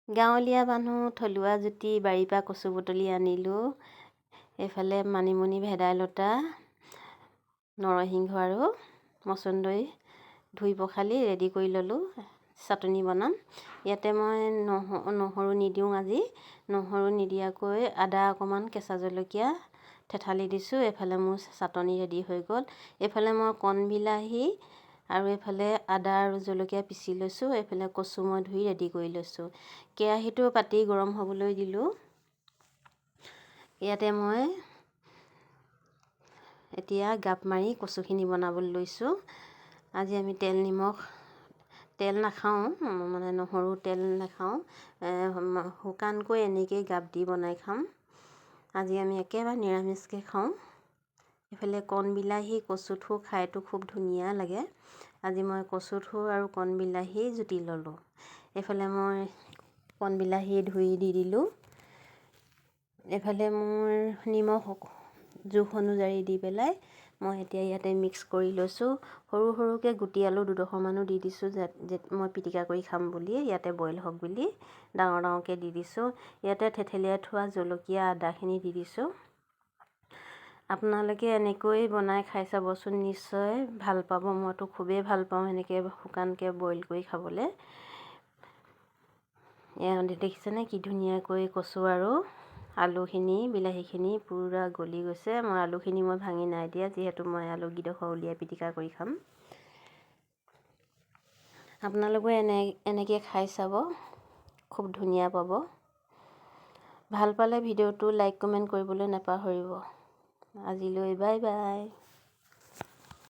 গাঁৱলীয়া মানুহ থলুৱা জুতি বাৰীৰ পৰা কচু বুটলি আনিলোঁ। এইফালে মানিমুনি, ভেদাইলতা, নৰসিংহ আৰু মচন্দৰী ধুই পখালি ৰেডি কৰি ল'লোঁ। চাটনি বনাম। ইয়াতে মই নহৰু নিদিওঁ আজি। নহৰু নিদিয়াকৈ আদা অকণমান, কেঁচা জলকীয়া থেঠালি দিছোঁ। এইফালে মোৰ চাটনি ৰেডি হৈ গ'ল। এইফালে মই কণ বিলাহী আৰু এইফালে আদা আৰু জলকীয়া পিচি লৈছোঁ। এইফালে কচু মই ধুই ৰেডি কৰি লৈছোঁ। কেৰাহীটো পাতি গৰম হ'বলৈ দিলোঁ। ইয়াতে মই এতিয়া গাপ মাৰি কচুখিনি বনাবলৈ লৈছোঁ। আজি আমি তেল নাখাওঁ, মানে নহৰু তেল নাখাওঁ। শুকানকৈ এনেকৈয়ে গাপ দি বনাই খাম। আজি আমি একেবাৰে নিৰামিষকৈ খাওঁ। এইফালে কণ বিলাহী, কচুথোৰ খাইতো খুব ধুনীয়া লাগে। আজি মই কচুথোৰ আৰু কণ বিলাহী জুতি ল'লোঁ। এইফালে মই কণ বিলাহী ধুই দি দিলোঁ। এইফালে মোৰ নিমখ জোখ অনুযায়ী দি পেলাই মই এতিয়া ইয়াতে মিক্স কৰি লৈছোঁ। সৰু সৰুকৈ গুটি আলু দুডোখৰমানো দি দিছোঁ, মই পিটিকা কৰি খাম বুলি, ইয়াতে বইল হওক বুলি ডাঙৰ ডাঙৰকৈ দি দিছোঁ। ইয়াতে থেঠেলিয়াই থোৱা জলকীয়া, আদাখিনি দি দিছোঁ। আপোনালোকে এনেকৈ বনাই খাই চাবচোন, নিশ্চয় ভাল পাব। মইতো খুবেই ভাল পাওঁ এনেকৈ শুকানকৈ বইল কৰি খাবলৈ। এয়া দেখিছেনে কি ধুনীয়াকৈ কচু আৰু আলুখিনি, বিলাহীখিনি পূৰা গলি গৈছে। আলুখিনি মই ভাঙি নাই দিয়া, যিহেতু মই আলুকেইডোখৰ উলিয়াই পিটিকা কৰি খাম। আপোনালোকে এনেকৈ খাই চাব, খুব ধুনীয়া পাব। ভাল পালে ভিডিঅ'টো লাইক কমেণ্ট কৰিবলৈ নাপাহৰিব। আজিলৈ বাই বাই।